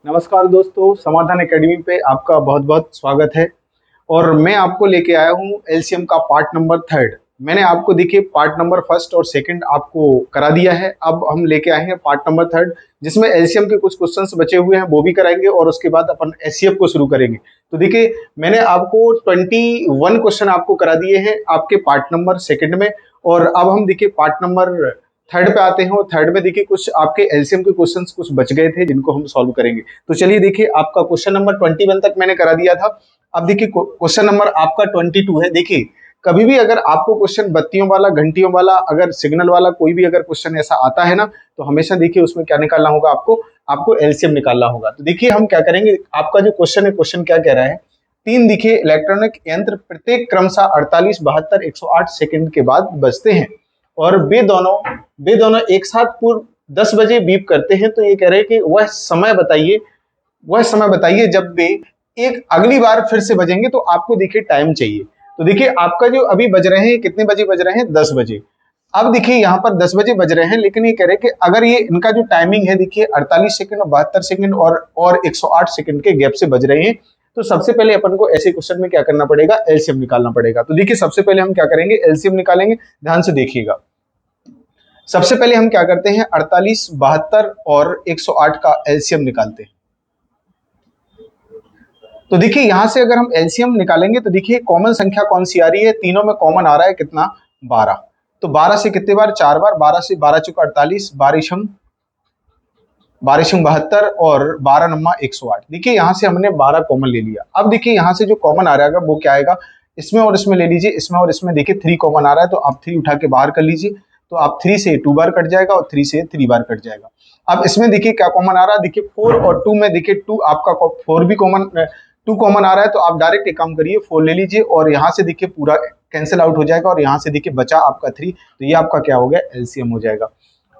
नमस्कार दोस्तों, समाधान एकेडमी पे आपका बहुत बहुत स्वागत है। और मैं आपको लेके आया हूँ एलसीएम का पार्ट नंबर 3। मैंने आपको देखिए पार्ट नंबर 1 और 2 आपको करा दिया है। अब हम लेके आए हैं पार्ट नंबर 3, जिसमें एलसीएम के कुछ क्वेश्चंस बचे हुए हैं, वो भी कराएंगे और उसके बाद अपन एचसीएफ को शुरू करेंगे। तो देखिए मैंने आपको 21 क्वेश्चन आपको करा दिए हैं आपके पार्ट नंबर 2 में। और अब हम देखिए पार्ट नंबर 3 पे आते हैं। और 3 में देखिए कुछ आपके एलसीएम के क्वेश्चंस कुछ बच गए थे, जिनको हम सॉल्व करेंगे। तो चलिए देखिए, आपका क्वेश्चन नंबर 21 तक मैंने करा दिया था। अब देखिए क्वेश्चन नंबर आपका 22 है। देखिए कभी भी अगर आपको क्वेश्चन बत्तियों वाला, घंटियों वाला, अगर सिग्नल वाला कोई भी अगर क्वेश्चन ऐसा आता है ना, तो हमेशा देखिए उसमें क्या निकालना होगा, आपको एलसीएम निकालना होगा। तो देखिए हम क्या करेंगे, आपका जो क्वेश्चन है, क्वेश्चन क्या कह रहा है, 3 देखिए इलेक्ट्रॉनिक यंत्र प्रत्येक क्रमशः 48, 72, 108 सेकंड के बाद बजते हैं और वे दोनों एक साथ पूर्व 10 बजे बीप करते हैं। तो ये कह रहे हैं कि वह समय बताइए जब वे एक अगली बार फिर से बजेंगे। तो आपको देखिए टाइम चाहिए। तो देखिए आपका जो अभी बज रहे हैं, कितने बजे बज रहे हैं, 10 बजे। अब देखिए यहाँ पर 10 बजे बज रहे हैं, लेकिन ये कह रहे हैं कि अगर ये इनका जो टाइमिंग है देखिए 48 सेकंड और 72 सेकंड और 108 सेकंड के गैप से बज रहे हैं, तो सबसे पहले अपन को ऐसे क्वेश्चन में क्या करना पड़ेगा, एलसीएम निकालना पड़ेगा। तो देखिए सबसे पहले हम क्या करेंगे, एलसीएम निकालेंगे। ध्यान से देखिएगा, सबसे पहले हम क्या करते हैं, 48, 72 और 108 का एलसीएम निकालते हैं। तो देखिए यहां से अगर हम एलसीएम निकालेंगे तो देखिए कॉमन संख्या कौन सी आ रही है, तीनों में कॉमन आ रहा है कितना, 12। तो 12 से कितने बार, 4 बार। 12 से 12 चौका 48, 12 72 और 12 नम्मा 108। देखिए यहां से हमने 12 कॉमन ले लिया। अब देखिए यहां से जो कॉमन आ रहा है वो क्या आएगा, इसमें और इसमें ले लीजिए, इसमें और इसमें देखिए 3 कॉमन आ रहा है, तो आप 3 उठा के बाहर कर लीजिए। तो आप 3 से 2 बार कट जाएगा और 3 से 3 बार कट जाएगा। अब इसमें देखिए क्या कॉमन आ रहा है, देखिए 4 और 2 में देखिए 2 आपका 4 भी कॉमन, 2 कॉमन आ रहा है। तो आप डायरेक्ट एक काम करिए, 4 ले लीजिए और यहाँ से देखिए पूरा कैंसिल आउट हो जाएगा और यहाँ से देखिए बचा आपका 3। तो ये आपका क्या हो गया, एलसीएम हो जाएगा।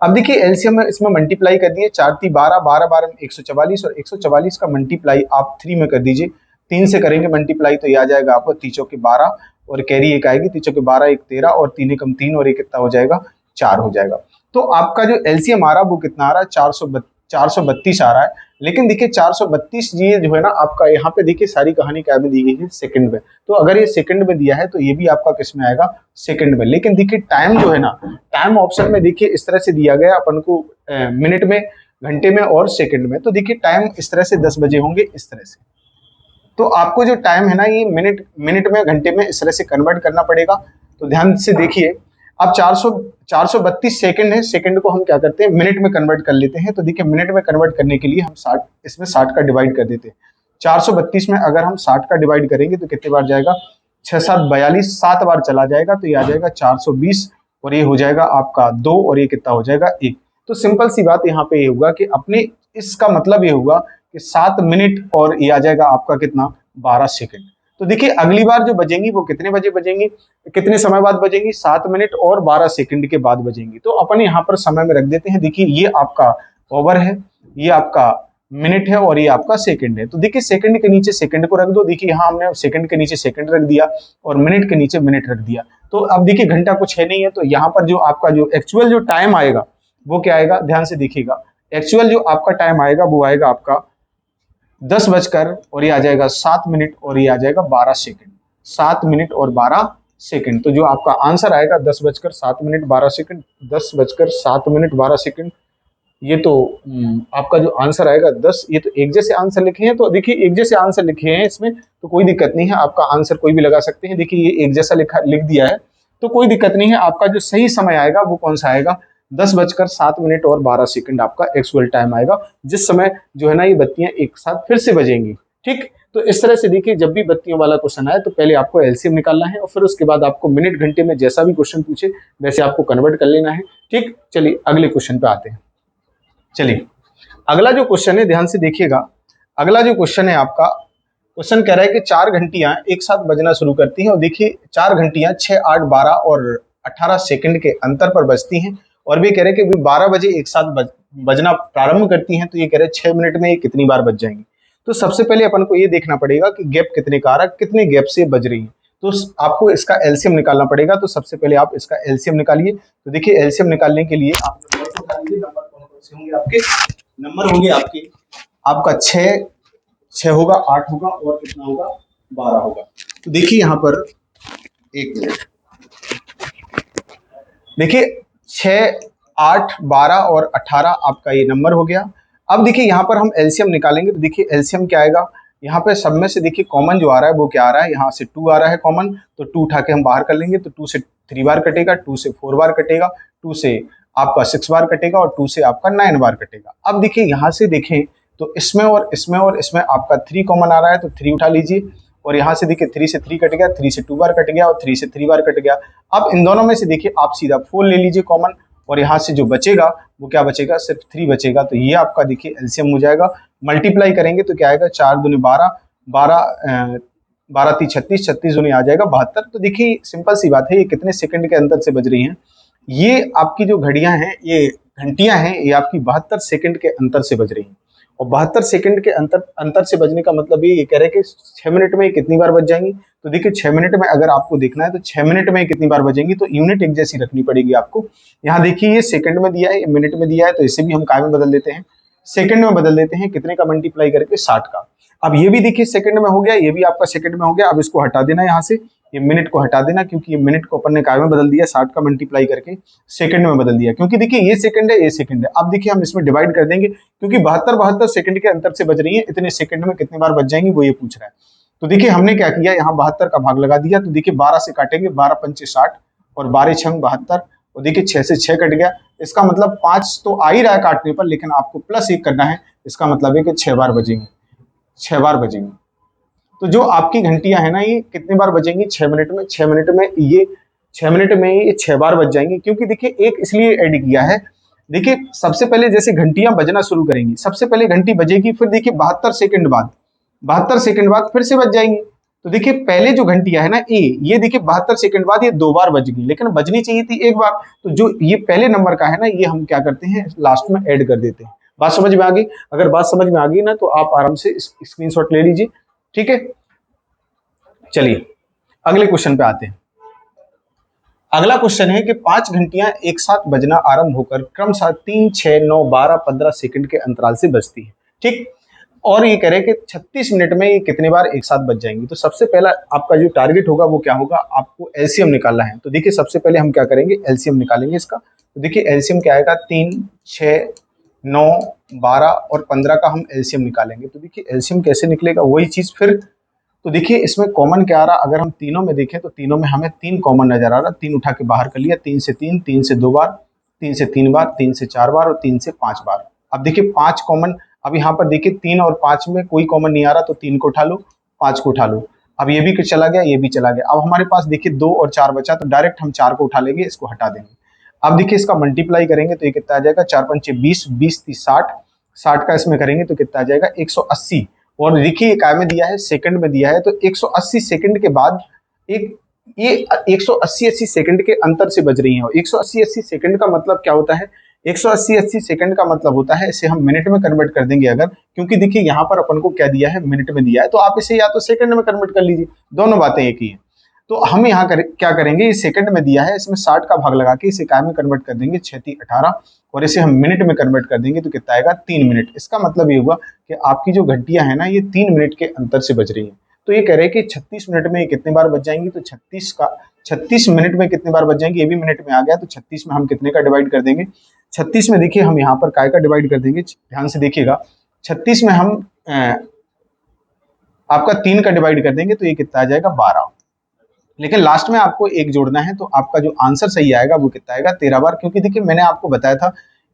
अब देखिए एलसीएम में इसमें मल्टीप्लाई कर दिए, 4 3 12, 12 12 में 144 और 144 का मल्टीप्लाई आप 3 में कर दीजिए। 3 से करेंगे मल्टीप्लाई तो ये आ जाएगा आपको 3 चौके 12 और कैरी एक आएगी, 3 चौके 12 1 13 और 3 एकम 3 और ये कितना हो जाएगा, 4 हो जाएगा। तो आपका जो एलसीएम आ रहा है वो कितना आ रहा है, 432 आ रहा है। लेकिन देखिए 432 ये जो है ना आपका, यहाँ पे देखिए सारी कहानी क्या में दी गई है, सेकंड में। तो अगर ये सेकंड में दिया है तो ये भी आपका किस में आएगा, सेकंड में। लेकिन देखिए टाइम जो है ना, टाइम ऑप्शन में देखिए इस तरह से दिया गया अपन को, मिनट में, घंटे में और सेकंड में। तो देखिए टाइम इस तरह से 10 बजे होंगे इस तरह से। तो आपको जो टाइम है ना, ये मिनट में, घंटे में इस तरह से कन्वर्ट करना पड़ेगा। तो ध्यान से देखिए, अब 432 सेकंड है, सेकंड को हम क्या करते हैं, मिनट में कन्वर्ट कर लेते हैं। तो देखिए मिनट में कन्वर्ट करने के लिए हम 60, इसमें 60 का डिवाइड कर देते हैं। 432 में अगर हम 60 का डिवाइड करेंगे तो कितने बार जाएगा, 6 7 42, 7 बार चला जाएगा। तो ये आ जाएगा 420 और ये हो जाएगा आपका 2 और ये कितना हो जाएगा, 1। तो सिंपल सी बात यहाँ पे ये होगा कि अपने, इसका मतलब ये होगा कि 7 मिनट और ये आ जाएगा आपका कितना, 12 सेकंड। तो देखिए अगली बार जो बजेंगी वो कितने बजे बजेंगी, कितने समय बाद बजेंगी, 7 मिनट और 12 सेकंड के बाद बजेंगी। तो अपन यहाँ पर समय में रख देते हैं। देखिए ये आपका ओवर है, ये आपका मिनट है और ये आपका सेकंड है। तो देखिए सेकंड के नीचे सेकंड को रख दो। देखिए यहाँ हमने सेकंड के नीचे सेकंड रख दिया और मिनट के नीचे मिनट रख दिया। तो अब देखिए घंटा कुछ है नहीं है, तो यहाँ पर जो आपका जो एक्चुअल जो टाइम आएगा वो क्या आएगा, ध्यान से देखिएगा। एक्चुअल जो आपका टाइम आएगा वो आएगा आपका 10 बजकर और ये आ जाएगा 7 मिनट और ये आ जाएगा 12 सेकंड। 7 मिनट और 12 सेकंड। तो जो आपका आंसर आएगा 10 बजकर 7 मिनट 12 सेकंड, 10 बजकर 7 मिनट 12 सेकंड। ये तो आपका जो आंसर आएगा 10। ये तो एक जैसे आंसर लिखे हैं, तो देखिए एक जैसे आंसर लिखे हैं इसमें तो कोई दिक्कत नहीं है, आपका आंसर कोई भी लगा सकते हैं। देखिए ये एक जैसा लिख दिया है तो कोई दिक्कत नहीं है। आपका जो सही समय आएगा वो कौन सा आएगा, 10 बजकर 7 मिनट और 12 सेकंड आपका एक्चुअल टाइम आएगा, जिस समय जो है ना ये बत्तियां एक साथ फिर से बजेंगी। ठीक, तो इस तरह से देखिए जब भी बत्तियों वाला क्वेश्चन आए तो पहले आपको एलसीएम निकालना है और फिर उसके बाद आपको मिनट घंटे में जैसा भी क्वेश्चन पूछे वैसे आपको कन्वर्ट कर लेना है। ठीक, चलिए अगले क्वेश्चन पे आते हैं। चलिए अगला जो क्वेश्चन है, ध्यान से देखिएगा। अगला जो क्वेश्चन है आपका, क्वेश्चन कह रहा है कि 4 घंटियां एक साथ बजना शुरू करती हैं और देखिए 4 घंटियां 6 8 12 और 18 सेकंड के अंतर पर बजती हैं और भी कह रहे हैं कि 12 बजे एक साथ बजना प्रारंभ करती हैं। तो ये कह रहे हैं 6 मिनट में ये कितनी बार बज जाएंगी। तो सबसे पहले अपन को ये देखना पड़ेगा कि गैप कितने का आ रहा है, कितने गैप से बज रही है। तो आपको इसका एलसीएम निकालना पड़ेगा। तो सबसे पहले आप इसका एलसीएम निकालिए। तो देखिए एलसीएम निकालने के लिए आप नंबर कौन कौन से होंगे, आपके नंबर होंगे आपके आपका 6 होगा, 8 होगा और कितना होगा 12 होगा। तो देखिए यहाँ पर एक मिनट, देखिए 6, 8, 12 और 18 आपका ये नंबर हो गया। अब देखिए यहाँ पर हम एलसीएम निकालेंगे, तो देखिए एलसीएम क्या आएगा, यहाँ पे सब में से देखिए कॉमन जो आ रहा है वो क्या आ रहा है, यहाँ से 2 आ रहा है कॉमन, तो 2 उठा के हम बाहर कर लेंगे, तो 2 से 3 बार कटेगा, 2 से 4 बार कटेगा, 2 से आपका 6 बार कटेगा और 2 से आपका 9 बार कटेगा। अब देखिए यहाँ से देखें तो इसमें और इसमें और इसमें आपका 3 कॉमन आ रहा है, तो 3 उठा लीजिए, और यहाँ से देखिए 3 से 3 कट गया, 3 से 2 बार कट गया और 3 से 3 बार कट गया। अब इन दोनों में से देखिए आप सीधा 4 ले लीजिए कॉमन, और यहाँ से जो बचेगा वो क्या बचेगा, सिर्फ 3 बचेगा। तो ये आपका देखिए एलसीएम हो जाएगा। मल्टीप्लाई करेंगे तो क्या आएगा, 4 दूनी 12, 12 × 3 36, 36 दूनी आ जाएगा 72। तो देखिए सिंपल सी बात है, ये कितने सेकंड के अंतर से बज रही हैं, ये आपकी जो घड़ियां हैं, ये घंटियां हैं, ये आपकी 72 सेकंड के अंतर से बज रही हैं। और 72 सेकंड के अंतर से बजने का मतलब ये कह रहे हैं कि 6 मिनट में कितनी बार बज जाएंगी। तो देखिए 6 मिनट में अगर आपको देखना है तो 6 मिनट में कितनी बार बजेंगी, तो यूनिट एक जैसी रखनी पड़ेगी आपको। यहाँ देखिए ये सेकंड में दिया है, ये मिनट में दिया है, तो इसे भी हम काय में बदल देते हैं, सेकंड में बदल देते हैं। कितने का मल्टीप्लाई करके, 60 का। अब ये भी देखिए सेकंड में हो गया, ये भी आपका सेकंड में हो गया। अब इसको हटा देना यहाँ से, ये मिनट को हटा देना, क्योंकि ये मिनट को अपन ने काय में बदल दिया, 60 का मल्टीप्लाई करके सेकंड में बदल दिया, क्योंकि देखिए ये सेकंड है, ये सेकंड है। अब देखिए हम इसमें डिवाइड कर देंगे, क्योंकि 72 सेकंड के अंतर से बज रही है, इतने सेकंड में कितनी बार बज जाएंगी वो ये पूछ रहा है। तो देखिए हमने क्या किया, यहाँ 72 का भाग लगा दिया, तो देखिए 12 से काटेंगे, 12 पंचे 60 और 12 छंग 72, और देखिए 6 से 6 कट गया। इसका मतलब 5 तो आ ही रहा है काटने पर, लेकिन आपको +1 करना है। इसका मतलब है कि 6 बार बजेंगे, 6 बार बजेंगे। तो जो आपकी घंटियां है ना, ये कितनी बार बजेंगी, 6 मिनट में। 6 मिनट में ये 6 मिनट में ये 6 बार बज जाएंगी, क्योंकि देखिए एक इसलिए ऐड किया है। देखिए सबसे पहले जैसे घंटियां बजना शुरू करेंगी, सबसे पहले घंटी बजेगी, फिर देखिए 72 सेकंड बाद फिर से बज जाएंगी। तो देखिए पहले जो घंटियां है ना ये देखिए 72 सेकंड बाद ये 2 बार बज गई, लेकिन बजनी चाहिए थी 1 बार। तो जो ये पहले नंबर का है ना, ये हम क्या करते हैं, लास्ट में ऐड कर देते हैं। बात समझ में आ गई? अगर बात समझ में आ गई ना, तो आप आराम से स्क्रीनशॉट ले लीजिए, ठीक है। चलिए अगले क्वेश्चन पे आते हैं। अगला क्वेश्चन है कि 5 घंटियां एक साथ बजना आरंभ होकर क्रमशः 3, 6, 9, 12, 15 सेकंड के अंतराल से बजती है, ठीक। और ये कह रहे हैं कि 36 मिनट में ये कितने बार एक साथ बज जाएंगी। तो सबसे पहला आपका जो टारगेट होगा वो क्या होगा, आपको एलसीएम निकालना है। तो देखिए सबसे पहले हम क्या करेंगे, एलसीएम निकालेंगे इसका। तो देखिए एलसीएम क्या आएगा, 3, 6, 9, 12 और 15 का हम एलसीएम निकालेंगे। तो देखिए एलसीएम कैसे निकलेगा, वही चीज फिर। तो देखिए इसमें कॉमन क्या आ रहा, अगर हम तीनों में देखें तो तीनों में हमें 3 कॉमन नजर आ रहा। 3 उठा के बाहर कर लिया, 3 से 3, 3 से 2 बार, 3 से 3 बार, 3 से 4 बार और 3 से 5 बार। अब देखिए 5 कॉमन, अब यहाँ पर देखिए 3 और 5 में कोई कॉमन नहीं आ रहा, तो 3 को उठा लो, 5 को उठा लो। अब ये भी चला गया, ये भी चला गया। अब हमारे पास देखिए 2 और 4 बचा, तो डायरेक्ट हम 4 को उठा लेंगे, इसको हटा देंगे। अब देखिए इसका मल्टीप्लाई करेंगे तो ये कितना आ जाएगा, 4 पंचे 20, 20 30 60, 60 का इसमें करेंगे तो कितना आ जाएगा, 180। और देखिए काय में दिया है, सेकंड में दिया है, तो 180 सेकंड के बाद ये 180 सेकंड के अंतर से बज रही है। 180 सेकंड का मतलब क्या होता है, 180 सेकंड का मतलब होता है, इसे हम मिनट में कन्वर्ट कर देंगे अगर, क्योंकि देखिए यहाँ पर अपन को क्या दिया है, मिनट में दिया है, तो आप इसे या तो सेकंड में कन्वर्ट कर लीजिए, दोनों बातें एक ही है। तो हम यहाँ क्या करेंगे, ये सेकंड में दिया है, इसमें 60 का भाग लगा के इसे काय में कन्वर्ट कर देंगे, 6 × 18, और इसे हम मिनट में कन्वर्ट कर देंगे तो कितना आएगा, 3 मिनट। इसका मतलब ये हुआ कि आपकी जो घंटियां है ना, ये 3 मिनट के अंतर से बज रही हैं। तो ये कह रहे हैं कि 36 मिनट में ये कितने बार बज जाएंगी, तो 36 मिनट में कितने बार बज जाएंगी, ये भी मिनट में आ गया। तो 36 में हम कितने का डिवाइड कर देंगे, 36 में देखिए हम यहाँ पर काय का डिवाइड कर देंगे, ध्यान से देखिएगा। 36 में हम आपका 3 का डिवाइड कर देंगे, तो ये कितना आ जाएगा, 12। लेकिन लास्ट में आपको एक जोड़ना है, तो आपका जो आंसर सही आएगा वो कितना आएगा, 13 बार। क्योंकि देखिए मैंने आपको बताया था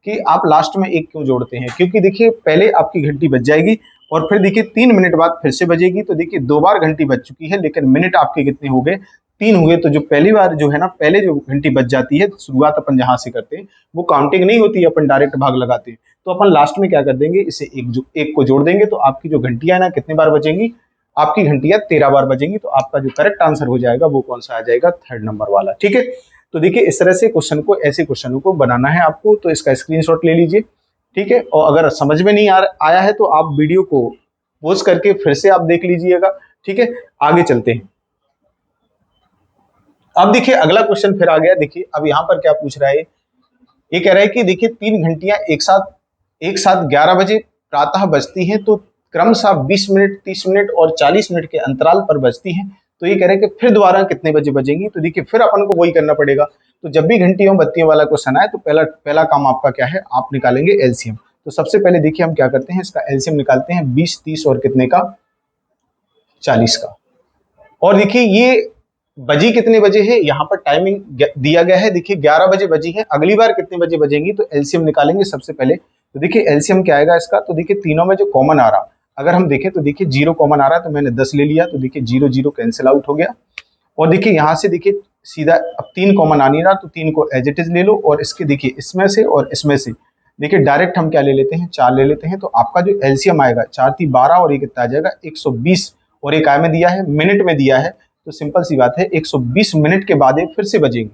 कि आप लास्ट में एक क्यों जोड़ते हैं, क्योंकि देखिए पहले आपकी घंटी बज जाएगी और फिर देखिए 3 मिनट बाद फिर से बजेगी। तो देखिए 2 बार घंटी बज चुकी है, लेकिन मिनट आपके कितने हो गए, 3 हो गए। तो जो पहली बार जो है ना, पहले जो घंटी बज जाती है, शुरुआत अपन जहां से करते हैं वो काउंटिंग नहीं होती है, अपन डायरेक्ट भाग लगाते हैं। तो अपन लास्ट में क्या कर देंगे, इसे एक को जोड़ देंगे, तो आपकी जो घंटियां है ना कितने बार बजेंगी, आपकी घंटियां 13 बार बजेंगी। तो आपका जो करेक्ट आंसर हो जाएगा वो कौन सा आ जाएगा, 3rd नंबर वाला, ठीक है। तो देखिए इस तरह से क्वेश्चन को, ऐसे क्वेश्चनों को बनाना है आपको। तो इसका स्क्रीनशॉट ले लीजिए, ठीक है। और अगर समझ में नहीं आया है तो आप वीडियो को पॉज करके फिर से आप देख लीजिएगा, ठीक है। आगे चलते हैं। अब देखिए अगला क्वेश्चन फिर आ गया। देखिए अब यहाँ पर क्या पूछ रहा है, ये कह रहा है कि देखिए 3 घंटियां एक साथ 11 बजे प्रातः बजती हैं तो क्रमशः 20 मिनट, 30 मिनट और 40 मिनट के अंतराल पर बजती हैं। तो ये कह रहे हैं कि फिर दोबारा कितने बजे बजेंगी, तो देखिए फिर अपन को वही करना पड़ेगा। तो जब भी घंटियों बत्तियों वाला क्वेश्चन आए तो पहला पहला काम आपका क्या है, आप निकालेंगे एलसीएम। तो सबसे पहले देखिए हम क्या करते हैं, इसका एलसीएम निकालते हैं 20, 30 और कितने का, 40 का। और देखिए ये बजी कितने बजे है, यहाँ पर टाइमिंग दिया गया है, देखिए 11 बजे बजी है। अगली बार कितने बजे बजेंगी, तो एलसीएम निकालेंगे सबसे पहले। तो देखिए एलसीएम क्या आएगा इसका, तो देखिए तीनों में जो कॉमन आ रहा, अगर हम देखें तो देखिए 0 कॉमन आ रहा है तो मैंने 10 ले लिया, तो देखिए 0 0 कैंसिल आउट हो गया। और देखिए यहाँ से देखिए सीधा अब 3 कॉमन आ नहीं रहा, तो 3 को एज इट इज ले लो। और इसके देखिए इसमें से और इसमें से देखिए डायरेक्ट हम क्या ले लेते हैं, 4 ले लेते हैं। तो आपका जो एलसीएम आएगा 4 3 12 और ये कितना आ जाएगा 120। और ये काय में दिया है, मिनट में दिया है। तो सिंपल सी बात है 120 मिनट के बाद ये फिर से बजेंगी,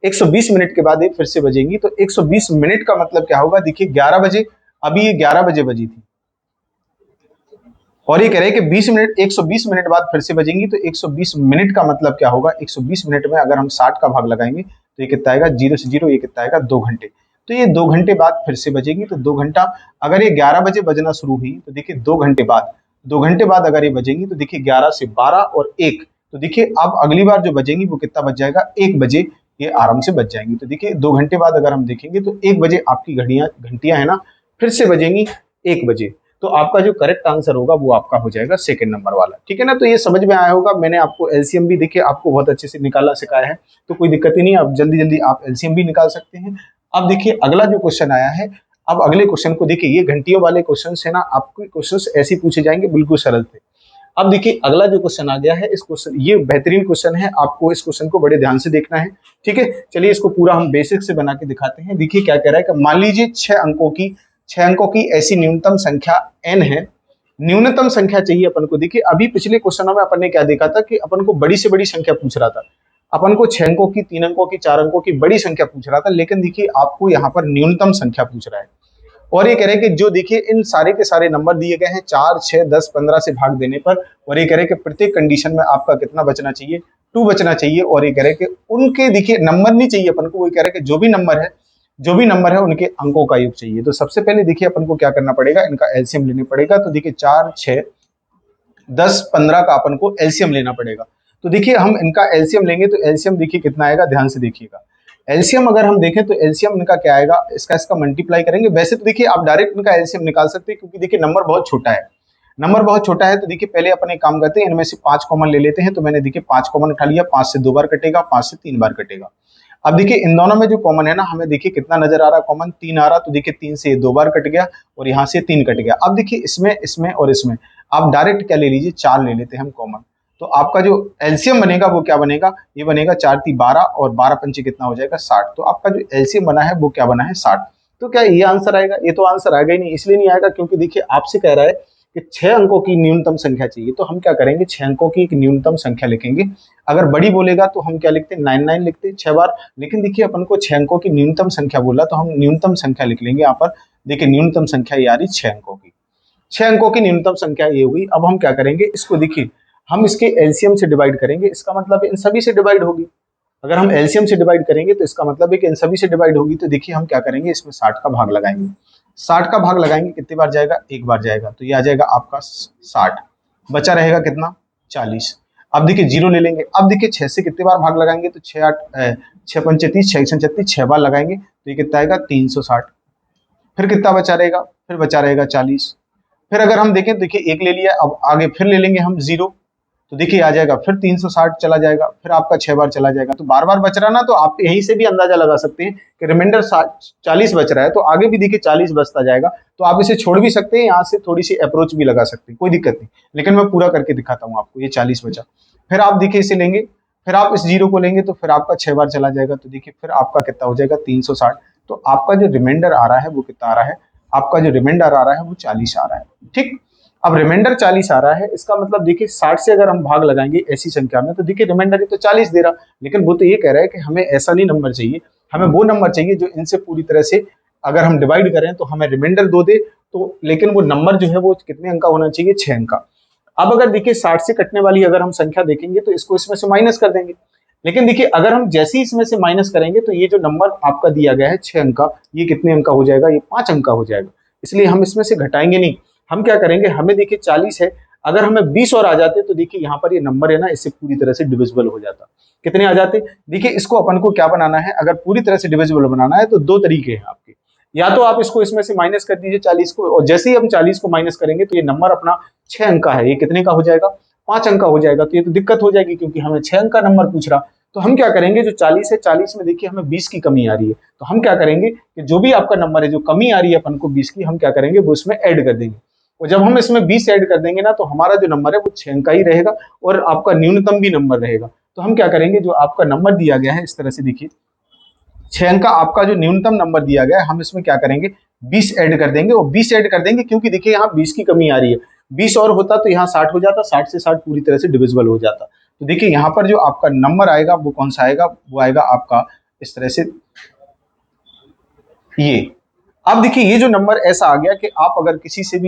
120 मिनट के बाद ये फिर से बजेंगी। तो 120 मिनट का मतलब क्या होगा, देखिए 11 बजे, अभी ये 11 बजे बजी थी और ये कह रहे हैं कि 20 मिनट, 120 मिनट बाद फिर से बजेंगी। तो 120 मिनट का मतलब क्या होगा, 120 मिनट में अगर हम 60 का भाग लगाएंगे तो ये कितना आएगा, 0 से 0, ये कितना आएगा 2 घंटे। तो ये 2 घंटे बाद फिर से बजेगी। तो 2 घंटा, अगर ये 11 बजे बजना शुरू हुई तो देखिए 2 घंटे बाद, 2 घंटे बाद अगर ये बजेंगी तो देखिए 11 से 12 और 1, तो देखिए अब अगली बार जो बजेंगी वो कितना बज जाएगा, 1 बजे ये आराम से बज जाएंगी। तो देखिए 2 घंटे बाद अगर हम देखेंगे तो 1 बजे आपकी घंटियां है ना फिर से बजेंगी 1 बजे। तो आपका जो करेक्ट आंसर होगा वो आपका हो जाएगा सेकंड नंबर वाला, ठीक है ना। तो ये समझ में आया होगा, मैंने आपको एलसीएम भी देखिए आपको बहुत अच्छे से निकाला सिखाया है, तो कोई दिक्कत ही नहीं, आप जल्दी जल्दी आप एलसीएम भी निकाल सकते हैं। अब देखिए अगला जो क्वेश्चन आया है, अब अगले क्वेश्चन को देखिए, ये घंटियों वाले क्वेश्चन है ना, आपके क्वेश्चन ऐसे पूछे जाएंगे बिल्कुल सरल थे। अब देखिए अगला जो क्वेश्चन आ गया है, इस क्वेश्चन, ये बेहतरीन क्वेश्चन है, आपको इस क्वेश्चन को बड़े ध्यान से देखना है, ठीक है। चलिए इसको पूरा हम बेसिक से बना के दिखाते हैं। देखिए क्या कह रहा है कि मान लीजिए 6 अंकों की ऐसी न्यूनतम संख्या n है, न्यूनतम संख्या चाहिए अपन को। देखिए अभी पिछले क्वेश्चनों में अपन ने क्या देखा था कि अपन को बड़ी से बड़ी संख्या पूछ रहा था, अपन को 6 अंकों की, 3 अंकों की, 4 अंकों की बड़ी संख्या पूछ रहा था, लेकिन देखिए आपको यहाँ पर न्यूनतम संख्या पूछ रहा है। और ये कह रहे हैं कि जो देखिए इन सारे के सारे नंबर दिए गए हैं 4, 6, 10, 15 से भाग देने पर, और ये कह रहे हैं कि प्रत्येक कंडीशन में आपका कितना बचना चाहिए, 2 बचना चाहिए। और ये कह रहे हैं कि उनके देखिए नंबर नहीं चाहिए अपन को, वो कह रहे हैं कि जो भी नंबर है उनके अंकों का योग चाहिए। तो सबसे पहले देखिए अपन को क्या करना पड़ेगा, इनका एलसीएम लेना पड़ेगा। तो देखिए 4, 6, 10, 15 का अपन को एलसीएम लेना पड़ेगा। तो देखिए हम इनका एलसीएम लेंगे तो एलसीएम देखिए कितना आएगा, ध्यान से देखिएगा। एलसीएम अगर हम देखें तो एलसीएम इनका क्या आएगा, इसका मल्टीप्लाई करेंगे। वैसे तो देखिए आप डायरेक्ट इनका एलसीएम निकाल सकते हैं, क्योंकि देखिए नंबर बहुत छोटा है, नंबर बहुत छोटा है। तो देखिए पहले अपन एक काम करते हैं, इनमें से 5 कॉमन ले लेते हैं। तो मैंने देखिए 5 कॉमन उठा लिया, 5 से 2 बार कटेगा, 5 से 3 बार कटेगा। अब देखिए इन दोनों में जो कॉमन है ना, हमें देखिए कितना नजर आ रहा है, कॉमन 3 आ रहा। तो देखिए 3 से 2 बार कट गया और यहाँ से 3 कट गया। अब देखिए इसमें, इसमें और इसमें आप डायरेक्ट क्या ले लीजिए, 4 ले लेते हैं हम कॉमन। तो आपका जो एलसीएम बनेगा वो क्या बनेगा, ये बनेगा 4 3 12 और 12 पंचे कितना हो जाएगा, 60। तो आपका जो एलसीएम बना है वो क्या बना है, 60। तो क्या ये आंसर आएगा, ये तो आंसर आएगा ही नहीं। इसलिए नहीं आएगा क्योंकि देखिए आपसे कह रहा है कि 6 अंकों की न्यूनतम संख्या चाहिए। तो हम क्या करेंगे, 6 अंकों की एक न्यूनतम संख्या लिखेंगे। अगर बड़ी बोलेगा तो हम क्या लिखते हैं, 99 लिखते हैं 6 बार। लेकिन देखिए अपन को 6 अंकों की न्यूनतम संख्या बोला, तो हम न्यूनतम संख्या लिख लेंगे यहाँ पर। देखिए न्यूनतम संख्या ये आ रही 6 अंकों की, 6 अंकों की न्यूनतम संख्या ये हुई। अब हम क्या करेंगे, इसको देखिए हम इसके एलसीएम से डिवाइड करेंगे। इसका मतलब इन सभी से डिवाइड होगी। अगर हम एलसीएम से डिवाइड करेंगे तो इसका मतलब है कि इन सभी से डिवाइड होगी। तो देखिए हम क्या करेंगे, इसमें 60 का भाग लगाएंगे। 60 का भाग लगाएंगे, कितनी बार जाएगा, एक बार जाएगा। तो ये आ जाएगा आपका 60, बचा रहेगा कितना, 40। अब देखिए 0 ले लेंगे। अब देखिए 6 से कितनी बार भाग लगाएंगे, तो 6 8 6 पंचे 30, 6 6 36, 6 बार लगाएंगे। तो ये कितना आएगा, 360। फिर कितना बचा रहेगा, फिर बचा रहेगा 40। फिर अगर हम देखें, देखिए 1 ले लिया, अब आगे फिर ले लेंगे हम 0। तो देखिए आ जाएगा फिर 360 चला जाएगा, फिर आपका 6 बार चला जाएगा। तो बार बार बच रहा ना, तो आप यहीं से भी अंदाजा लगा सकते हैं कि रिमाइंडर 40 बच रहा है, तो आगे भी देखिए 40 बचता जाएगा। तो आप इसे छोड़ भी सकते हैं, यहाँ से थोड़ी सी अप्रोच भी लगा सकते हैं, कोई दिक्कत नहीं। लेकिन मैं पूरा करके दिखाता हूँ आपको। ये 40 बचा, फिर आप देखिए इसे लेंगे, फिर आप इस 0 को लेंगे, तो फिर आपका 6 बार चला जाएगा। तो देखिए फिर आपका कितना हो जाएगा, 360। तो आपका जो रिमाइंडर आ रहा है वो कितना आ रहा है, आपका जो रिमाइंडर आ रहा है वो 40 आ रहा है, ठीक। अब रिमाइंडर 40 आ रहा है, इसका मतलब देखिए 60 से अगर हम भाग लगाएंगे ऐसी संख्या में, तो देखिए रिमाइंडर ही तो 40 दे रहा। लेकिन वो तो ये कह रहा है कि हमें ऐसा नहीं नंबर चाहिए, हमें वो नंबर चाहिए जो इनसे पूरी तरह से अगर हम डिवाइड करें तो हमें रिमाइंडर 2 दे। तो लेकिन वो नंबर जो है वो कितने अंक का होना चाहिए, 6 अंक का। अब अगर देखिए 60 से कटने वाली अगर हम संख्या देखेंगे तो इसको इसमें से माइनस कर देंगे। लेकिन देखिए अगर हम जैसे ही इसमें से माइनस करेंगे तो ये जो नंबर आपका दिया गया है 6 अंक का, ये कितने अंक का हो जाएगा, ये 5 अंक का हो जाएगा। इसलिए हम इसमें से घटाएंगे नहीं। हम क्या करेंगे, हमें देखिए 40 है, अगर हमें 20 और आ जाते तो देखिए यहाँ पर ये नंबर है ना इससे पूरी तरह से डिविजिबल हो जाता। कितने आ जाते, देखिए इसको अपन को क्या बनाना है, अगर पूरी तरह से डिविजिबल बनाना है तो दो तरीके हैं आपके। या तो आप इसको इसमें से माइनस कर दीजिए 40 को, और जैसे ही हम 40 को माइनस करेंगे तो ये नंबर अपना 6 अंक का है, ये कितने का हो जाएगा, 5 अंक का हो जाएगा। तो ये तो दिक्कत हो जाएगी क्योंकि हमें 6 अंक का नंबर पूछ रहा। तो हम क्या करेंगे, जो 40 है, 40 में देखिए हमें 20 की कमी आ रही है, तो हम क्या करेंगे कि जो भी आपका नंबर है, जो कमी आ रही है अपन को 20 की, हम क्या करेंगे वो इसमें ऐड कर देंगे। और जब हम इसमें 20 ऐड कर देंगे ना तो हमारा जो नंबर है वो 6 अंक का ही रहेगा और आपका न्यूनतम भी नंबर रहेगा। तो हम क्या करेंगे, जो आपका नंबर दिया गया है इस तरह से देखिए 6 अंक का आपका जो न्यूनतम नंबर दिया गया है, हम इसमें क्या करेंगे 20 ऐड कर देंगे। और 20 ऐड कर देंगे क्योंकि देखिए यहाँ 20 की कमी आ रही है, 20 और होता तो यहाँ 60 हो जाता, 60 से 60 पूरी तरह से डिविजिबल हो जाता। तो देखिए यहाँ पर जो आपका नंबर आएगा वो कौन सा आएगा, वो आएगा आपका इस तरह से ये। अब देखिए ये जो नंबर ऐसा आ गया कि आप अगर किसी से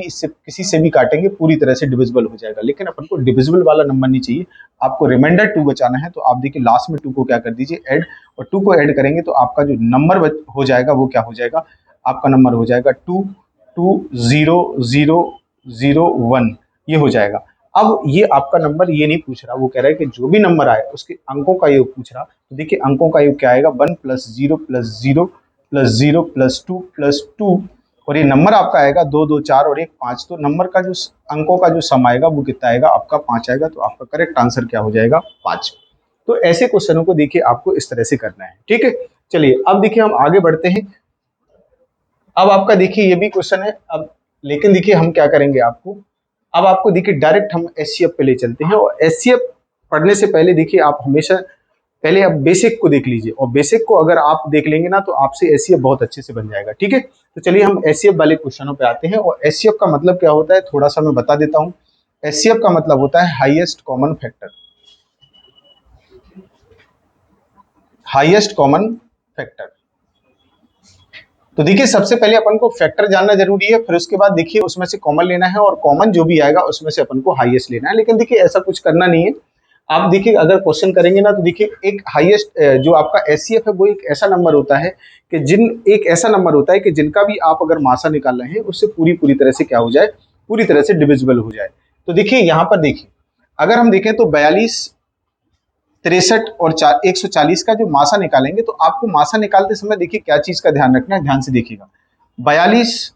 भी काटेंगे पूरी तरह से डिविजिबल हो जाएगा, लेकिन अपन को डिविजिबल वाला नंबर नहीं चाहिए, आपको रिमाइंडर 2 बचाना है। तो आप देखिए लास्ट में 2 को क्या कर दीजिए ऐड, और 2 को ऐड करेंगे तो आपका जो नंबर हो जाएगा वो क्या हो जाएगा, आपका नंबर हो जाएगा 220001, ये हो जाएगा। अब ये आपका नंबर ये नहीं पूछ रहा, वो कह रहा है कि जो भी नंबर आए उसके अंकों का योग पूछ रहा। तो देखिए अंकों का योग क्या आएगा, 1 + 0 + 0 + 0 + 2 + 2, और ये नंबर आपका आएगा 2 2 4 और 1 5। तो नंबर का जो अंकों का जो सम आएगा वो कितना आएगा, आपका 5 आएगा। तो आपका करेक्ट आंसर क्या हो जाएगा, 5। तो ऐसे क्वेश्चनों को देखिए आपको इस तरह से करना है, ठीक है। चलिए अब देखिए हम आगे बढ़ते हैं। अब आपका देखिए ये भी क्वेश्चन है अब, लेकिन देखिए हम क्या करेंगे आपको, अब आपको देखिए डायरेक्ट हम एचसीएफ पे ले चलते हैं। और एचसीएफ पढ़ने से पहले देखिए आप हमेशा पहले आप बेसिक को देख लीजिए, और बेसिक को अगर आप देख लेंगे ना तो आपसे एचसीएफ बहुत अच्छे से बन जाएगा, ठीक है। तो चलिए हम एचसीएफ वाले क्वेश्चनों पे आते हैं। और एचसीएफ का मतलब क्या होता है थोड़ा सा मैं बता देता हूँ। एचसीएफ का मतलब होता है highest common factor, highest common factor. तो देखिए सबसे पहले अपन को फैक्टर जानना जरूरी है, फिर उसके बाद देखिए उसमें से कॉमन लेना है, और कॉमन जो भी आएगा उसमें से अपन को हाईएस्ट लेना है। लेकिन देखिए ऐसा कुछ करना नहीं है, आप देखिए अगर क्वेश्चन करेंगे ना तो देखिए एक हाईएस्ट जो आपका एचसीएफ है वो एक ऐसा नंबर होता है कि एक ऐसा नंबर होता है कि जिनका भी आप अगर मासा निकाल रहे हैं उससे पूरी तरह से क्या हो जाए, पूरी तरह से डिविजिबल हो जाए। तो देखिए यहाँ पर देखिए अगर हम देखें तो 42, 63 और 140 का जो मासा निकालेंगे, तो आपको मासा निकालते समय देखिए क्या चीज का ध्यान रखना है, ध्यान से देखिएगा। 42,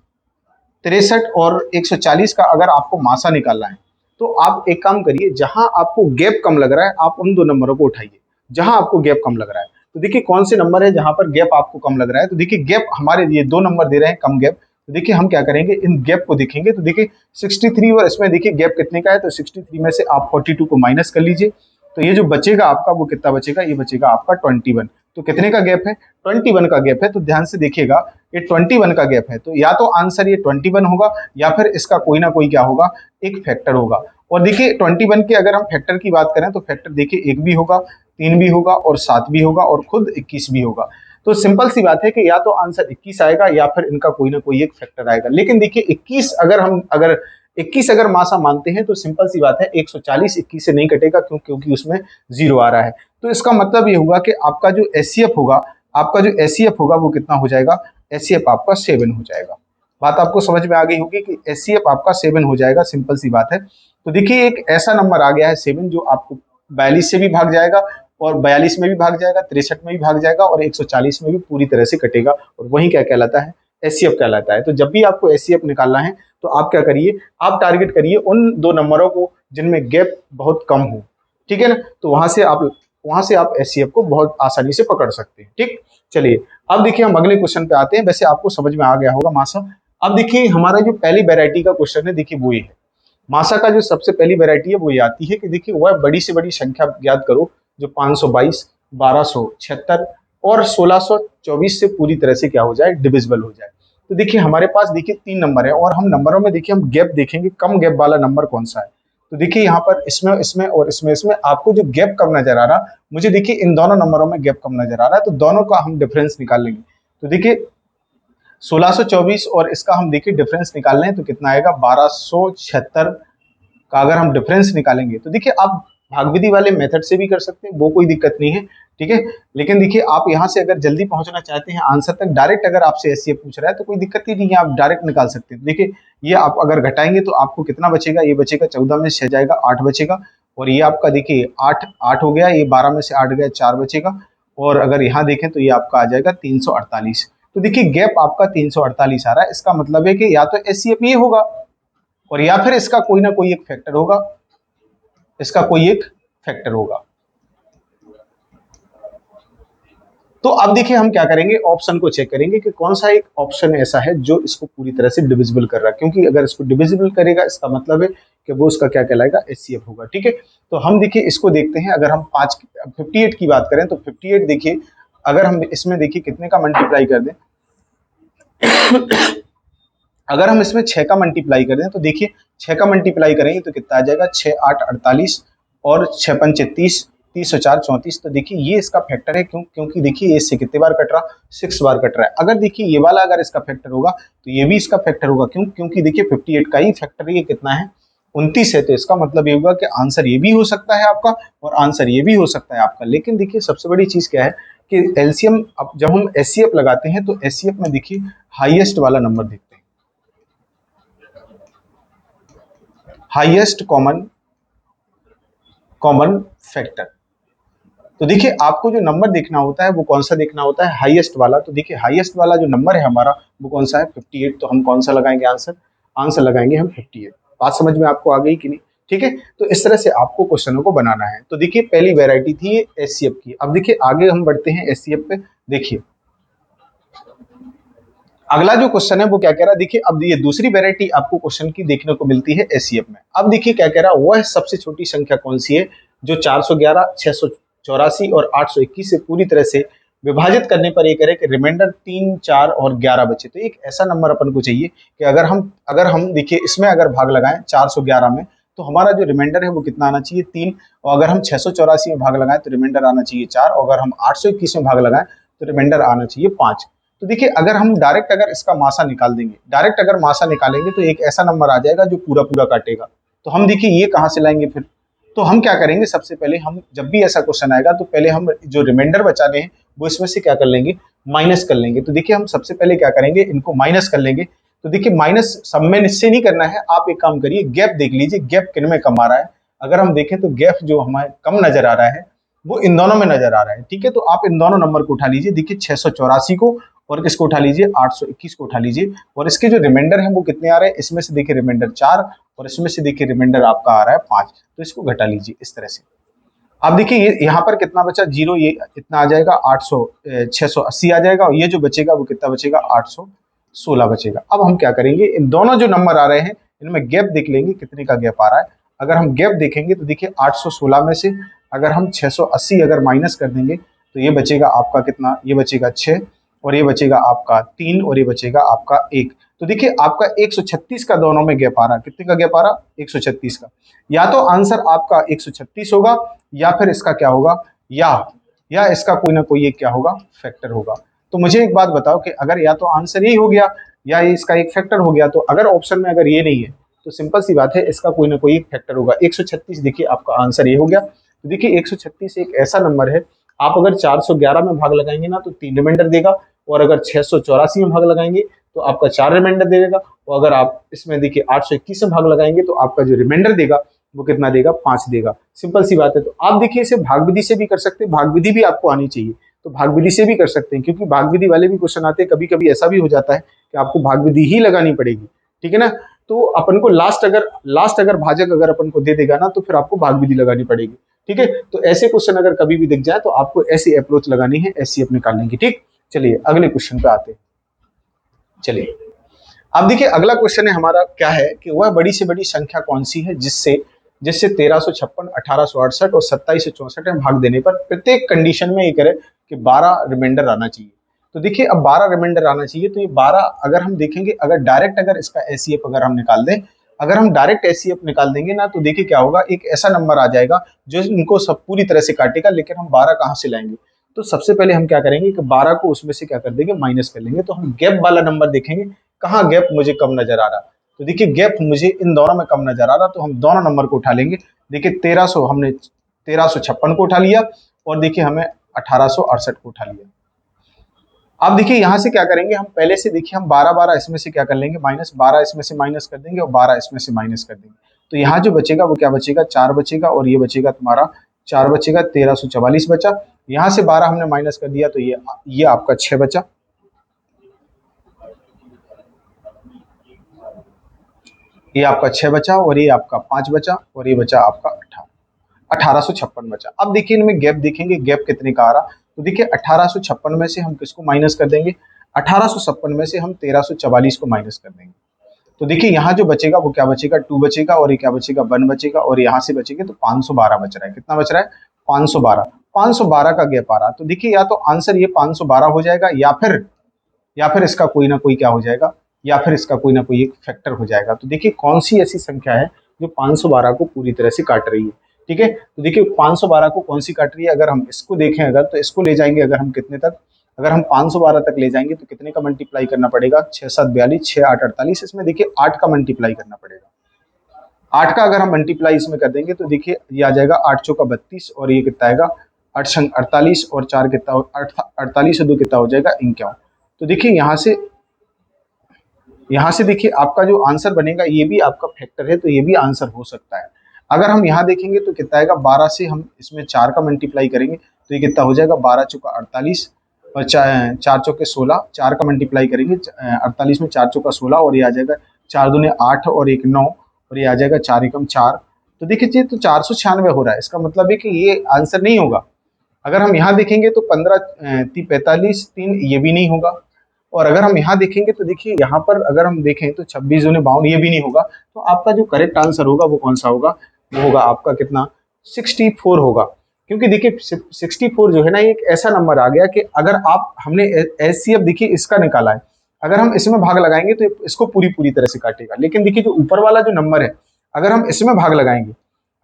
63 और 140 का अगर आपको मासा निकालना है तो आप एक काम करिए, जहां आपको गैप कम लग रहा है आप उन दो नंबरों को उठाइए जहां आपको गैप कम लग रहा है। तो देखिए कौन से नंबर है जहां पर गैप आपको कम लग रहा है, तो देखिए गैप हमारे ये दो नंबर दे रहे हैं कम गैप। तो देखिए हम क्या करेंगे, इन गैप को देखेंगे। तो देखिए 63 और इसमें देखिए गैप कितने का है, तो 63 में से आप 42 को माइनस कर लीजिए। तो ये जो बचेगा आपका वो कितना बचेगा, ये बचेगा आपका 21। तो कितने का गैप है, 21 का गैप है। तो ध्यान से देखिएगा ये 21 का गैप है, तो या तो आंसर ये 21 होगा या फिर इसका कोई ना कोई क्या होगा, एक फैक्टर होगा। और देखिए 21 के अगर हम फैक्टर की बात करें तो फैक्टर देखिए 1 भी होगा, 3 भी होगा और 7 भी होगा और खुद 21 भी होगा। तो सिंपल सी बात है कि या तो आंसर 21 आएगा या फिर इनका कोई ना कोई एक फैक्टर आएगा। लेकिन देखिए 21 अगर मासा मानते हैं तो सिंपल सी बात है 140 21 से नहीं कटेगा, क्योंकि उसमें 0 आ रहा है। तो इसका मतलब ये होगा कि आपका जो एचसीएफ होगा वो कितना हो जाएगा, एचसीएफ आपका 7 हो जाएगा। बात आपको समझ में आ गई होगी कि एचसीएफ आपका 7 हो जाएगा, सिंपल सी बात है। तो देखिए एक ऐसा नंबर आ गया है 7 जो आपको 42 से भी भाग जाएगा और 42 में भी भाग जाएगा, 63 में भी भाग जाएगा और 140 में भी पूरी तरह से कटेगा, और वही क्या कहलाता है, एचसीएफ कहलाता है। तो जब भी आपको एचसीएफ निकालना है तो आप क्या करिए, आप टारगेट करिए उन दो नंबरों को जिनमें गैप बहुत कम हो, ठीक है ना। तो वहां से आप एचसीएफ को बहुत आसानी से पकड़ सकते हैं, ठीक। चलिए अब देखिए हम अगले क्वेश्चन पे आते हैं। वैसे आपको समझ में आ गया होगा मासा। अब देखिए हमारा जो पहली वैरायटी का क्वेश्चन है, देखिए वो ये है मासा का जो सबसे पहली वैरायटी है वो ये आती है कि देखिए वह बड़ी से बड़ी संख्या याद करो जो 522, 1276 और 1624 से पूरी तरह से क्या हो जाए, डिविजिबल हो जाए। तो देखिए हमारे पास देखिए 3 नंबर है और हम नंबरों में देखिए हम गैप देखेंगे, कम गैप वाला नंबर कौन सा है। तो देखिए यहाँ पर इसमें और इसमें आपको जो गैप कम नजर आ रहा, मुझे देखिए इन दोनों नंबरों में गैप कम नजर आ रहा है, तो दोनों का हम डिफरेंस निकाल लेंगे। तो देखिए 1624 और इसका हम देखिए डिफरेंस निकाल लें तो कितना आएगा, 1276 का अगर हम डिफरेंस निकालेंगे तो देखिए अब भाग विधि वाले मेथड से भी कर सकते हैं, वो कोई दिक्कत नहीं है, ठीक है। लेकिन देखिए आप यहाँ से अगर जल्दी पहुंचना चाहते हैं आंसर तक, डायरेक्ट अगर आपसे एचसीएफ पूछ रहा है तो कोई दिक्कत ही नहीं है, आप डायरेक्ट निकाल सकते हैं। देखिए ये आप अगर घटाएंगे तो आपको कितना बचेगा, ये बचेगा 14 में 6 जाएगा 8 बचेगा, और ये आपका देखिए 8 हो गया, ये 12 में से 8 गया 4 बचेगा, और अगर यहाँ देखें तो ये आपका आ जाएगा 348। तो देखिए गैप आपका 348 आ रहा है, इसका मतलब है कि या तो एचसीएफ ये होगा और या फिर इसका कोई ना कोई एक फैक्टर होगा, इसका कोई एक फैक्टर होगा। तो अब देखिए हम क्या करेंगे, ऑप्शन को चेक करेंगे कि कौन सा एक ऑप्शन ऐसा है जो इसको पूरी तरह से डिविजिबल कर रहा है, क्योंकि अगर इसको डिविजिबल करेगा इसका मतलब है कि वो उसका क्या कहलाएगा, एचसीएफ होगा, ठीक है। तो हम देखिए इसको देखते हैं, अगर हम 58 की बात करें तो 58 देखिए अगर हम इसमें देखिए कितने का मल्टीप्लाई कर दें अगर हम इसमें 6 का मल्टीप्लाई कर दें तो देखिए 6 का मल्टीप्लाई करेंगे तो कितना आ जाएगा, 6 8 48 और 6 5 30, 30 और 4 34। तो देखिए ये इसका फैक्टर है, क्योंकि देखिए ये इससे कितने बार कट रहा, 6 बार कट रहा है। अगर देखिए ये वाला अगर इसका फैक्टर होगा तो ये भी इसका फैक्टर होगा, क्योंकि देखिए 58 का ही फैक्टर ये कितना है, 29 है। तो इसका मतलब ये होगा कि आंसर ये भी हो सकता है आपका और आंसर ये भी हो सकता है आपका। लेकिन देखिए सबसे बड़ी चीज क्या है कि एलसीएम, अब जब हम एचसीएफ लगाते हैं तो एचसीएफ में देखिए हाईएस्ट वाला नंबर देखते हैं, हाईएस्ट कॉमन फैक्टर। तो देखिए आपको जो नंबर देखना होता है वो कौन सा देखना होता है, हाईएस्ट वाला। तो देखिए हाईएस्ट वाला जो नंबर है हमारा वो कौन सा है, 58। तो हम कौन सा लगाएंगे आंसर लगाएंगे हम 58। बात समझ में आपको आ गई कि नहीं, ठीक है। तो इस तरह से आपको क्वेश्चनों को बनाना है। तो देखिए पहली वेराइटी थी ये एचसीएफ की। अब देखिए आगे हम बढ़ते हैं एचसीएफ पे। देखिए अगला जो क्वेश्चन है वो क्या कह रहा है, देखिए अब ये दूसरी वेराइटी आपको क्वेश्चन की देखने को मिलती है एचसीएफ में। अब देखिए क्या कह रहा है, वह सबसे छोटी संख्या कौन सी है जो 411, 684 और 821 से पूरी तरह से विभाजित करने पर ये करे कि रिमाइंडर 3, 4 और 11 बचे। तो एक ऐसा नंबर अपन को चाहिए कि अगर हम देखिए इसमें अगर भाग लगाएं 411 में तो हमारा जो रिमाइंडर है वो कितना आना चाहिए, 3। और अगर हम 684 में भाग लगाएं तो रिमाइंडर आना चाहिए 4। और अगर हम 821 में भाग लगाएं तो रिमाइंडर आना चाहिए 5। तो देखिए अगर इसका मासा निकाल देंगे, डायरेक्ट अगर मासा निकालेंगे तो एक ऐसा नंबर आ जाएगा जो पूरा पूरा काटेगा। तो हम देखिए ये कहाँ से लाएंगे फिर, तो हम क्या करेंगे, सबसे पहले हम जब भी ऐसा क्वेश्चन आएगा तो पहले हम जो रिमाइंडर बचाने हैं वो इसमें से क्या कर लेंगे, माइनस कर लेंगे। तो देखिए हम सबसे पहले क्या करेंगे, इनको माइनस कर लेंगे। तो देखिए माइनस सब में इससे नहीं करना है, आप एक काम करिए, गैप देख लीजिए, गैप किन में कम आ रहा है। अगर हम देखें तो गैप जो हमारे कम नजर आ रहा है वो इन दोनों में नजर आ रहा है, ठीक है। तो आप इन दोनों नंबर को उठा लीजिए, देखिए 684 को और किसको उठा लीजिए, 821 को उठा लीजिए। और इसके जो रिमाइंडर है वो कितने आ रहे हैं, इसमें से देखिए रिमाइंडर 4 और इसमें से देखिए रिमाइंडर आपका आ रहा है 5। तो इसको घटा लीजिए इस तरह से। अब देखिए ये यहाँ पर कितना बचा, 0, ये इतना आ जाएगा 680 आ जाएगा, और ये जो बचेगा वो कितना बचेगा, 816 बचेगा। अब हम क्या करेंगे, इन दोनों जो नंबर आ रहे हैं इनमें गैप देख लेंगे, कितने का गैप आ रहा है। अगर हम गैप देखेंगे तो देखिए 816 में से अगर हम 680 अगर माइनस कर देंगे तो ये बचेगा आपका कितना, ये बचेगा 6 और ये बचेगा आपका 3 और ये बचेगा आपका 1। तो देखिए आपका 136 का दोनों में गैप आ रहा है, कितने का गैप आ रहा, 136 का। या तो आंसर आपका 136 होगा या फिर इसका क्या होगा, या इसका कोई ना कोई एक क्या होगा, फैक्टर होगा। तो मुझे एक बात बताओ कि अगर या तो आंसर यही हो गया या इसका एक फैक्टर हो गया, तो अगर ऑप्शन में अगर ये नहीं है तो सिंपल सी बात है, इसका कोई ना कोई एक फैक्टर होगा। 136 देखिए आपका आंसर ये हो गया। तो देखिए 136 एक ऐसा नंबर है, आप अगर 411 में भाग लगाएंगे ना तो 3 रिमाइंडर देगा, और अगर 684 में भाग लगाएंगे तो आपका 4 रिमाइंडर देगा, और अगर आप इसमें देखिए 821 में भाग लगाएंगे तो आपका जो रिमाइंडर देगा वो कितना देगा, 5 देगा। सिंपल सी बात है। तो आप देखिए इसे भाग विधि से भी कर सकते हैं, भाग विधि भी आपको आनी चाहिए तो भाग विधि से भी कर सकते हैं, क्योंकि भाग विधि वाले भी क्वेश्चन आते हैं। कभी कभी ऐसा भी हो जाता है कि आपको भाग विधि ही लगानी पड़ेगी, ठीक है ना। तो अपन को लास्ट अगर भाजक अगर अपन को दे देगा ना तो फिर आपको भाग विधि लगानी पड़ेगी, ठीक है। तो ऐसे क्वेश्चन अगर कभी भी दिख जाए तो आपको ऐसी अप्रोच लगानी है, एचसीएफ निकालने की, ठीक। चलिए अगले क्वेश्चन पे आते हैं। चलिए अब देखिए अगला क्वेश्चन है हमारा, क्या है कि वह बड़ी से बड़ी संख्या कौन सी है जिससे 1356, 1868 और 2764 में भाग देने पर प्रत्येक कंडीशन में ये करे कि 12 रिमाइंडर आना चाहिए। तो देखिए अब 12 रिमाइंडर आना चाहिए, तो ये 12 अगर हम देखेंगे, अगर डायरेक्ट अगर इसका एचसीएफ अगर हम निकाल दें, अगर हम डायरेक्ट एचसीएफ निकाल देंगे ना तो देखिए क्या होगा, एक ऐसा नंबर आ जाएगा जो इनको सब पूरी तरह से काटेगा। लेकिन हम 12 कहाँ से लाएंगे, तो सबसे पहले हम क्या करेंगे कि 12 को उसमें से क्या कर देंगे, माइनस कर लेंगे। तो हम गैप वाला नंबर देखेंगे, कहाँ गैप मुझे कम नजर आ रहा। तो देखिए गैप मुझे इन दोनों में कम नजर आ रहा, तो हम दोनों नंबर को उठा लेंगे। देखिए 1300 हमने 1356 को उठा लिया और देखिए हमें 1868 को उठा लिया। अब देखिए यहाँ से क्या करेंगे, हम पहले से देखिए हम 12 इसमें से क्या कर लेंगे, माइनस 12 इसमें से माइनस कर देंगे और 12 इसमें से माइनस कर देंगे। तो यहाँ जो बचेगा वो क्या बचेगा, 4 बचेगा और ये बचेगा तुम्हारा 4 बचेगा, 1344 बचा। यहाँ से 12 हमने माइनस कर दिया तो ये आपका 6 बचा। ये आपका 6 बचा और ये आपका 5 बचा और ये बचा आपका 1856 बचा। अब देखिए इनमें गैप देखेंगे, गैप कितने का आ रहा, तो देखिए 1856 में से हम किसको माइनस कर देंगे, 1856 में से हम 1344 को माइनस कर देंगे। तो देखिए यहाँ जो बचेगा वो क्या बचेगा, 2 बचेगा और ये क्या बचेगा, 1 बचेगा और यहाँ से बचेगा तो 512 बच रहा है। कितना बच रहा है, 512। 512 का गैप आ रहा। तो देखिए या तो आंसर ये 512 हो जाएगा या फिर इसका कोई ना कोई क्या हो जाएगा, या फिर इसका कोई ना कोई एक फैक्टर हो जाएगा। तो देखिए कौन सी ऐसी संख्या है जो 512 को पूरी तरह से काट रही है। ठीक है, तो देखिए 512 को कौन सी काट रही है, अगर हम इसको देखें अगर, तो इसको ले जाएंगे अगर हम कितने तक, अगर हम 512 तक ले जाएंगे तो कितने का मल्टीप्लाई करना पड़ेगा, 6 7 42, 6 8 48, इसमें देखिए 8 का मल्टीप्लाई करना पड़ेगा। 8 का अगर हम मल्टीप्लाई इसमें कर देंगे तो देखिए ये आ जाएगा 8 चौका 32 और ये कितना आएगा 8 संग 48 और 4 कितना 48 और 2 कितना हो जाएगा 51। तो देखिए यहाँ से देखिए आपका जो आंसर बनेगा ये भी आपका फैक्टर है, तो ये भी आंसर हो सकता है। अगर हम यहाँ देखेंगे तो कितना आएगा, 12 से हम इसमें 4 का मल्टीप्लाई करेंगे तो ये कितना हो जाएगा, 12 चौका 48 और 4 चौके 16, 4 का मल्टीप्लाई करेंगे 48 में 4 चौका 16 और ये आ जाएगा 4 दूने 8 और 1 9 और ये आ जाएगा 4 एकम 4। तो देखिए तो 496 हो रहा है, इसका मतलब है कि ये आंसर नहीं होगा। अगर हम यहाँ देखेंगे तो 15 45 3 ये भी नहीं होगा। और अगर हम यहाँ देखेंगे तो देखिए यहाँ पर अगर हम देखें तो 26 दूने 52 ये भी नहीं होगा। तो आपका जो करेक्ट आंसर होगा वो कौन सा होगा, वो होगा आपका कितना, 64 होगा। क्योंकि देखिए 64 जो है ना एक ऐसा नंबर आ गया कि अगर आप हमने एचसीएफ देखिए इसका निकाला है, अगर हम इसमें भाग लगाएंगे तो इसको पूरी तरह से काटेगा। लेकिन देखिए जो ऊपर वाला जो नंबर है अगर हम इसमें भाग लगाएंगे,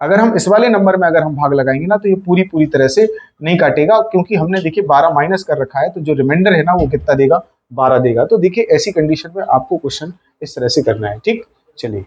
अगर हम इस वाले नंबर में अगर हम भाग लगाएंगे ना तो ये पूरी तरह से नहीं काटेगा, क्योंकि हमने देखिए 12 माइनस कर रखा है। तो जो रिमाइंडर है ना वो कितना देगा, 12 देगा। तो देखिए ऐसी कंडीशन में आपको क्वेश्चन इस तरह से करना है। ठीक, चलिए।